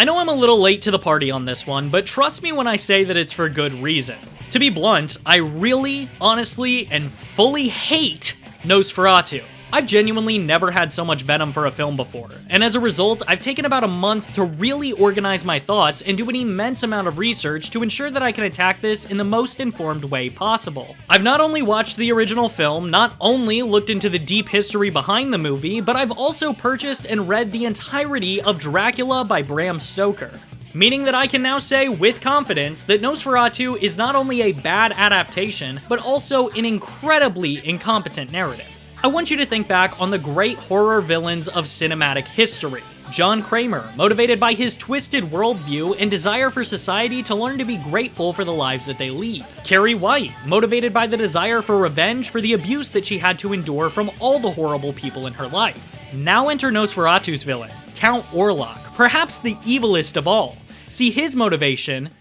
I know I'm a little late to the party on this one, but trust me when I say that it's for good reason. To be blunt, I really, honestly, and fully hate Nosferatu. I've genuinely never had so much venom for a film before, and as a result, I've taken about a month to really organize my thoughts and do an immense amount of research to ensure that I can attack this in the most informed way possible. I've not only watched the original film, not only looked into the deep history behind the movie, but I've also purchased and read the entirety of Dracula by Bram Stoker. Meaning that I can now say with confidence that Nosferatu is not only a bad adaptation, but also an incredibly incompetent narrative. I want you to think back on the great horror villains of cinematic history. John Kramer, motivated by his twisted worldview and desire for society to learn to be grateful for the lives that they lead. Carrie White, motivated by the desire for revenge for the abuse that she had to endure from all the horrible people in her life. Now enter Nosferatu's villain, Count Orlok, perhaps the evilest of all. See, his motivation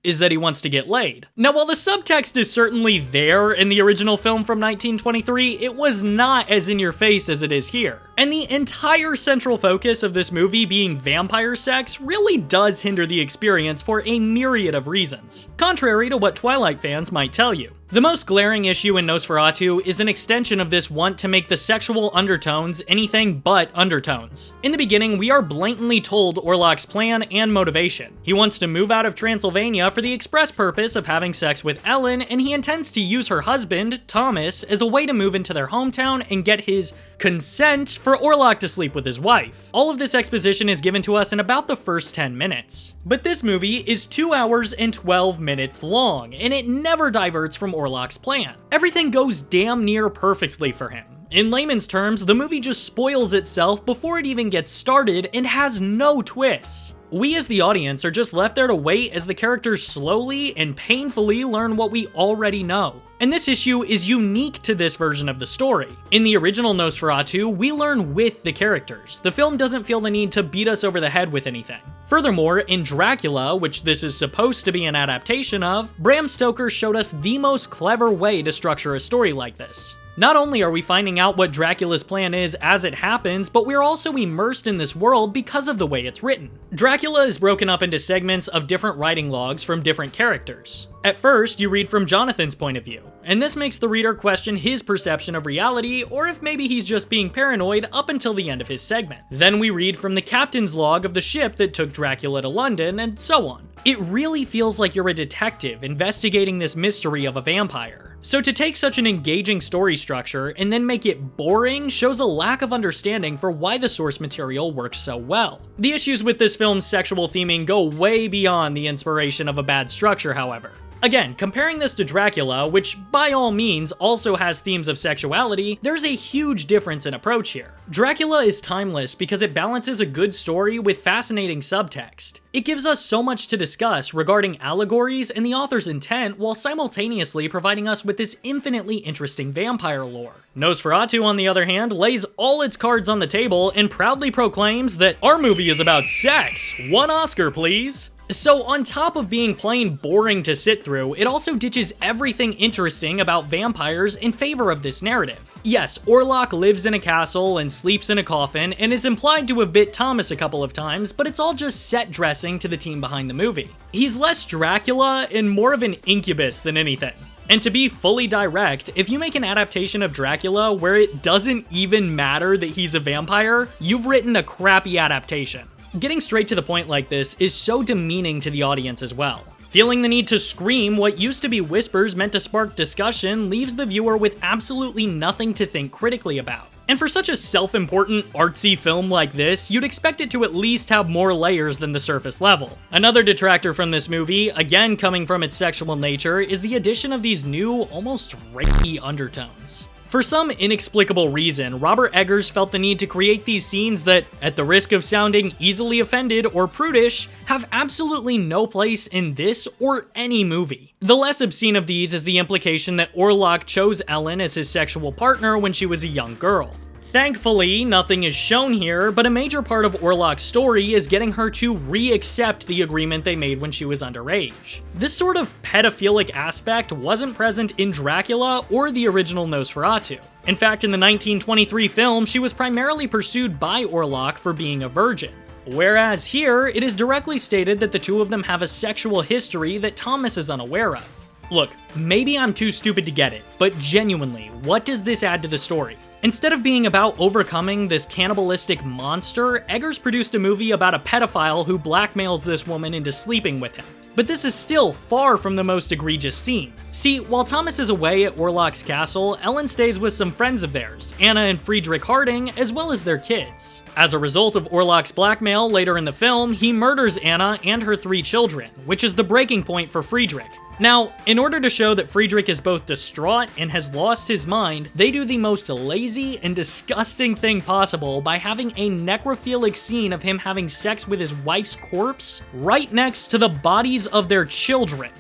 is that he wants to get laid. Now, while the subtext is certainly there in the original film from 1923, it was not as in your face as it is here. And the entire central focus of this movie being vampire sex really does hinder the experience for a myriad of reasons, contrary to what Twilight fans might tell you. The most glaring issue in Nosferatu is an extension of this want to make the sexual undertones anything but undertones. In the beginning, we are blatantly told Orlok's plan and motivation. He wants to move out of Transylvania for the express purpose of having sex with Ellen, and he intends to use her husband, Thomas, as a way to move into their hometown and get his consent for Orlok to sleep with his wife. All of this exposition is given to us in about the first 10 minutes. But this movie is 2 hours and 12 minutes long, and it never diverts from Orlok's plan. Everything goes damn near perfectly for him. In layman's terms, the movie just spoils itself before it even gets started and has no twists. We as the audience are just left there to wait as the characters slowly and painfully learn what we already know. And this issue is unique to this version of the story. In the original Nosferatu, we learn with the characters. The film doesn't feel the need to beat us over the head with anything. Furthermore, in Dracula, which this is supposed to be an adaptation of, Bram Stoker showed us the most clever way to structure a story like this. Not only are we finding out what Dracula's plan is as it happens, but we're also immersed in this world because of the way it's written. Dracula is broken up into segments of different writing logs from different characters. At first, you read from Jonathan's point of view, and this makes the reader question his perception of reality, or if maybe he's just being paranoid up until the end of his segment. Then we read from the captain's log of the ship that took Dracula to London, and so on. It really feels like you're a detective investigating this mystery of a vampire. So to take such an engaging story structure and then make it boring shows a lack of understanding for why the source material works so well. The issues with this film's sexual theming go way beyond the inspiration of a bad structure, however. Again, comparing this to Dracula, which by all means also has themes of sexuality, there's a huge difference in approach here. Dracula is timeless because it balances a good story with fascinating subtext. It gives us so much to discuss regarding allegories and the author's intent while simultaneously providing us with this infinitely interesting vampire lore. Nosferatu, on the other hand, lays all its cards on the table and proudly proclaims that our movie is about sex. One Oscar, please. So on top of being plain boring to sit through, it also ditches everything interesting about vampires in favor of this narrative. Yes, Orlok lives in a castle and sleeps in a coffin and is implied to have bit Thomas a couple of times, but it's all just set dressing to the team behind the movie. He's less Dracula and more of an incubus than anything. And to be fully direct, if you make an adaptation of Dracula where it doesn't even matter that he's a vampire, you've written a crappy adaptation. Getting straight to the point like this is so demeaning to the audience as well. Feeling the need to scream what used to be whispers meant to spark discussion leaves the viewer with absolutely nothing to think critically about. And for such a self-important, artsy film like this, you'd expect it to at least have more layers than the surface level. Another detractor from this movie, again coming from its sexual nature, is the addition of these new, almost rapey undertones. For some inexplicable reason, Robert Eggers felt the need to create these scenes that, at the risk of sounding easily offended or prudish, have absolutely no place in this or any movie. The less obscene of these is the implication that Orlok chose Ellen as his sexual partner when she was a young girl. Thankfully, nothing is shown here, but a major part of Orlok's story is getting her to re-accept the agreement they made when she was underage. This sort of pedophilic aspect wasn't present in Dracula or the original Nosferatu. In fact, in the 1923 film, she was primarily pursued by Orlok for being a virgin. Whereas here, it is directly stated that the two of them have a sexual history that Thomas is unaware of. Look, maybe I'm too stupid to get it, but genuinely, what does this add to the story? Instead of being about overcoming this cannibalistic monster, Eggers produced a movie about a pedophile who blackmails this woman into sleeping with him. But this is still far from the most egregious scene. See, while Thomas is away at Orlok's castle, Ellen stays with some friends of theirs, Anna and Friedrich Harding, as well as their kids. As a result of Orlok's blackmail later in the film, he murders Anna and her 3 children, which is the breaking point for Friedrich. Now, in order to show that Friedrich is both distraught and has lost his mind, they do the most lazy and disgusting thing possible by having a necrophilic scene of him having sex with his wife's corpse right next to the bodies of their children.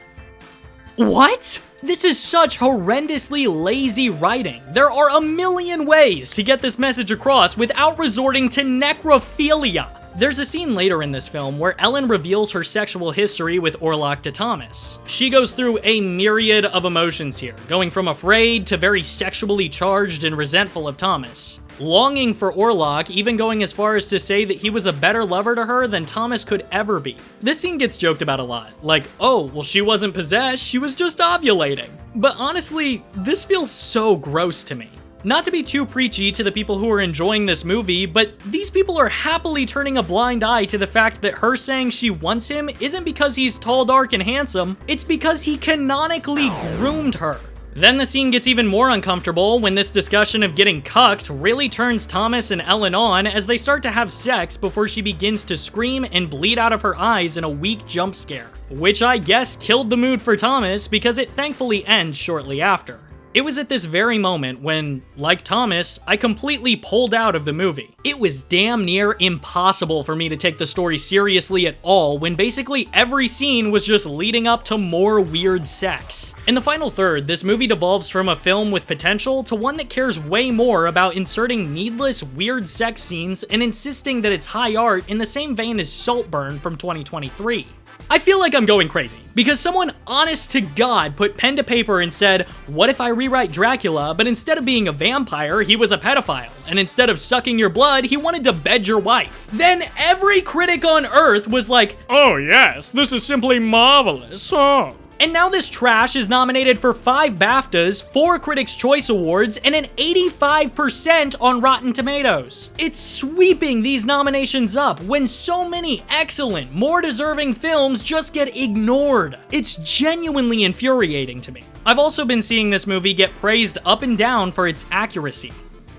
What? This is such horrendously lazy writing. There are a million ways to get this message across without resorting to necrophilia. There's a scene later in this film where Ellen reveals her sexual history with Orlok to Thomas. She goes through a myriad of emotions here, going from afraid to very sexually charged and resentful of Thomas. Longing for Orlok, even going as far as to say that he was a better lover to her than Thomas could ever be. This scene gets joked about a lot, like, oh, well she wasn't possessed, she was just ovulating. But honestly, this feels so gross to me. Not to be too preachy to the people who are enjoying this movie, but these people are happily turning a blind eye to the fact that her saying she wants him isn't because he's tall, dark, and handsome, it's because he canonically groomed her. Then the scene gets even more uncomfortable when this discussion of getting cucked really turns Thomas and Ellen on as they start to have sex before she begins to scream and bleed out of her eyes in a weak jump scare, which I guess killed the mood for Thomas because it thankfully ends shortly after. It was at this very moment when, like Thomas, I completely pulled out of the movie. It was damn near impossible for me to take the story seriously at all when basically every scene was just leading up to more weird sex. In the final third, this movie devolves from a film with potential to one that cares way more about inserting needless, weird sex scenes and insisting that it's high art in the same vein as Saltburn from 2023. I feel like I'm going crazy, because someone honest to God put pen to paper and said, what if I rewrite Dracula, but instead of being a vampire, he was a pedophile, and instead of sucking your blood, he wanted to bed your wife. Then every critic on Earth was like, oh yes, this is simply marvelous, oh. And now this trash is nominated for 5 BAFTAs, 4 Critics' Choice Awards, and an 85% on Rotten Tomatoes. It's sweeping these nominations up when so many excellent, more deserving films just get ignored. It's genuinely infuriating to me. I've also been seeing this movie get praised up and down for its accuracy.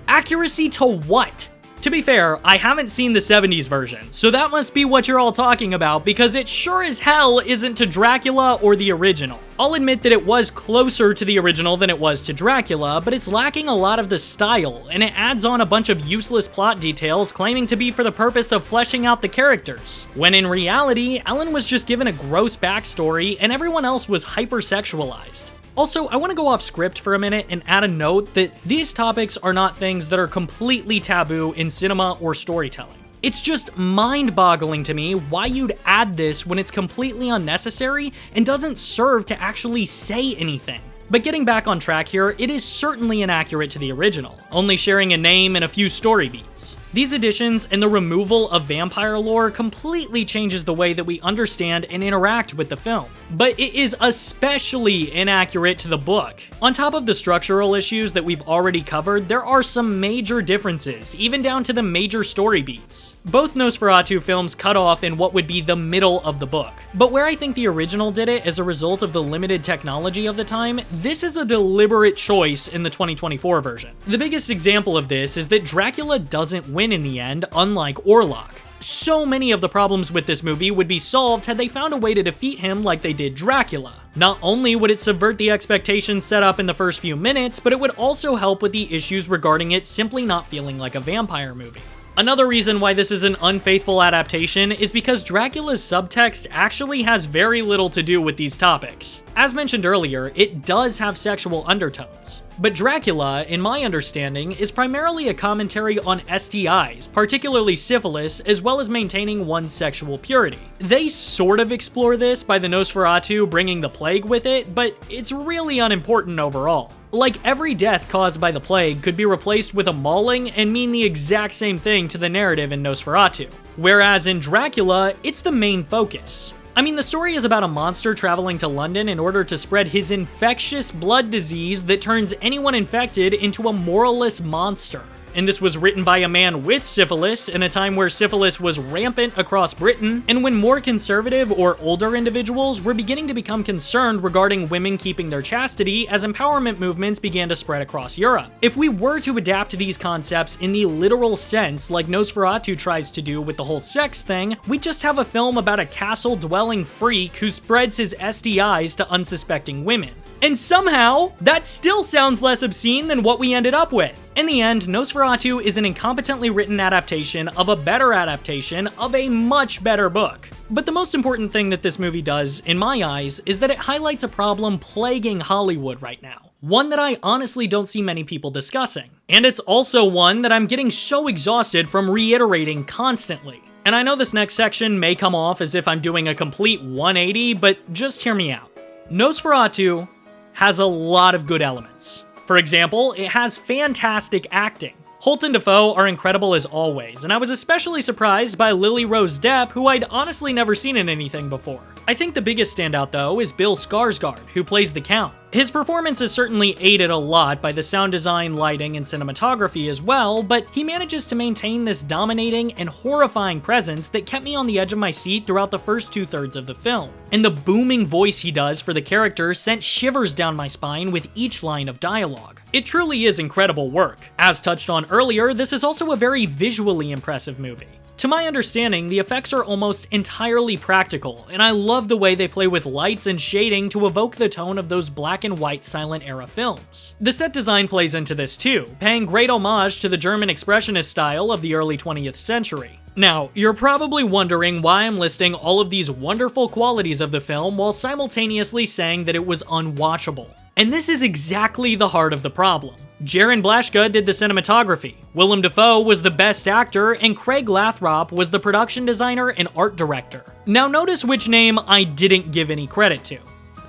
Accuracy to what? To be fair, I haven't seen the 70s version, so that must be what you're all talking about because it sure as hell isn't to Dracula or the original. I'll admit that it was closer to the original than it was to Dracula, but it's lacking a lot of the style, and it adds on a bunch of useless plot details claiming to be for the purpose of fleshing out the characters, when in reality, Ellen was just given a gross backstory and everyone else was hypersexualized. Also, I want to go off script for a minute and add a note that these topics are not things that are completely taboo in cinema or storytelling. It's just mind-boggling to me why you'd add this when it's completely unnecessary and doesn't serve to actually say anything. But getting back on track here, it is certainly inaccurate to the original, only sharing a name and a few story beats. These additions and the removal of vampire lore completely changes the way that we understand and interact with the film. But it is especially inaccurate to the book. On top of the structural issues that we've already covered, there are some major differences, even down to the major story beats. Both Nosferatu films cut off in what would be the middle of the book. But where I think the original did it as a result of the limited technology of the time, this is a deliberate choice in the 2024 version. The biggest example of this is that Dracula doesn't win in the end, unlike Orlok. So many of the problems with this movie would be solved had they found a way to defeat him like they did Dracula. Not only would it subvert the expectations set up in the first few minutes, but it would also help with the issues regarding it simply not feeling like a vampire movie. Another reason why this is an unfaithful adaptation is because Dracula's subtext actually has very little to do with these topics. As mentioned earlier, it does have sexual undertones. But Dracula, in my understanding, is primarily a commentary on STIs, particularly syphilis, as well as maintaining one's sexual purity. They sort of explore this by the Nosferatu bringing the plague with it, but it's really unimportant overall. Like, every death caused by the plague could be replaced with a mauling and mean the exact same thing to the narrative in Nosferatu. whereas in Dracula, it's the main focus. I mean, the story is about a monster traveling to London in order to spread his infectious blood disease that turns anyone infected into a moralless monster. And this was written by a man with syphilis in a time where syphilis was rampant across Britain, and when more conservative or older individuals were beginning to become concerned regarding women keeping their chastity as empowerment movements began to spread across Europe. If we were to adapt these concepts in the literal sense, like Nosferatu tries to do with the whole sex thing, we just have a film about a castle-dwelling freak who spreads his STIs to unsuspecting women. And somehow, that still sounds less obscene than what we ended up with. In the end, Nosferatu is an incompetently written adaptation of a better adaptation of a much better book. But the most important thing that this movie does, in my eyes, is that it highlights a problem plaguing Hollywood right now. One that I honestly don't see many people discussing. And it's also one that I'm getting so exhausted from reiterating constantly. And I know this next section may come off as if I'm doing a complete 180, but just hear me out. Nosferatu has a lot of good elements. For example, it has fantastic acting. Holt and Dafoe are incredible as always, and I was especially surprised by Lily Rose Depp, who I'd honestly never seen in anything before. I think the biggest standout though is Bill Skarsgård, who plays the Count. His performance is certainly aided a lot by the sound design, lighting, and cinematography as well, but he manages to maintain this dominating and horrifying presence that kept me on the edge of my seat throughout the first 2/3 of the film. And the booming voice he does for the character sent shivers down my spine with each line of dialogue. It truly is incredible work. As touched on earlier, this is also a very visually impressive movie. To my understanding, the effects are almost entirely practical, and I love the way they play with lights and shading to evoke the tone of those black and white silent era films. The set design plays into this too, paying great homage to the German expressionist style of the early 20th century. Now, you're probably wondering why I'm listing all of these wonderful qualities of the film while simultaneously saying that it was unwatchable. And this is exactly the heart of the problem. Jaron Blaschke did the cinematography, Willem Dafoe was the best actor, and Craig Lathrop was the production designer and art director. Now notice which name I didn't give any credit to.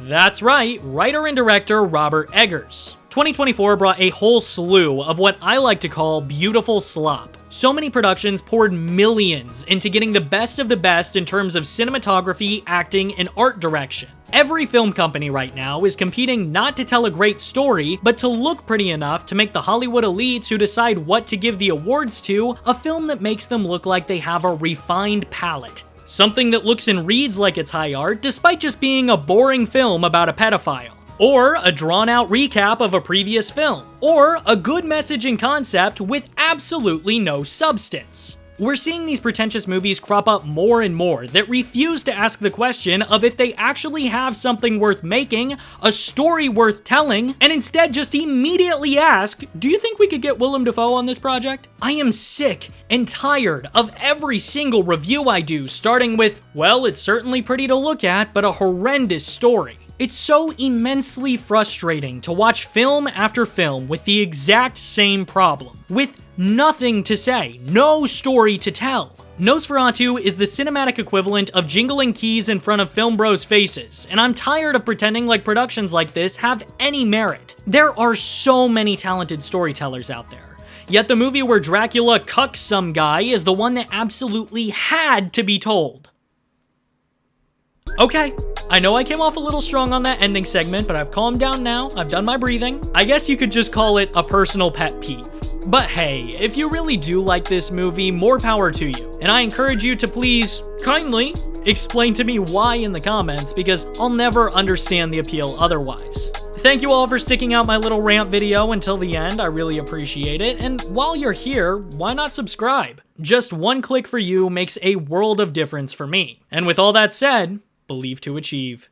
That's right, writer and director Robert Eggers. 2024 brought a whole slew of what I like to call beautiful slop. So many productions poured millions into getting the best of the best in terms of cinematography, acting, and art direction. Every film company right now is competing not to tell a great story, but to look pretty enough to make the Hollywood elites who decide what to give the awards to a film that makes them look like they have a refined palate. Something that looks and reads like it's high art despite just being a boring film about a pedophile. Or a drawn-out recap of a previous film. Or a good message and concept with absolutely no substance. We're seeing these pretentious movies crop up more and more that refuse to ask the question of if they actually have something worth making, a story worth telling, and instead just immediately ask, do you think we could get Willem Dafoe on this project? I am sick and tired of every single review I do starting with, well, it's certainly pretty to look at, but a horrendous story. It's so immensely frustrating to watch film after film with the exact same problem, with nothing to say, no story to tell. Nosferatu is the cinematic equivalent of jingling keys in front of film bros' faces, and I'm tired of pretending like productions like this have any merit. There are so many talented storytellers out there, yet the movie where Dracula cucks some guy is the one that absolutely had to be told. Okay, I know I came off a little strong on that ending segment, but I've calmed down now, I've done my breathing. I guess you could just call it a personal pet peeve. But hey, if you really do like this movie, more power to you. And I encourage you to please, kindly, explain to me why in the comments, because I'll never understand the appeal otherwise. Thank you all for sticking out my little rant video until the end, I really appreciate it. And while you're here, why not subscribe? Just one click for you makes a world of difference for me. And with all that said, believe to achieve.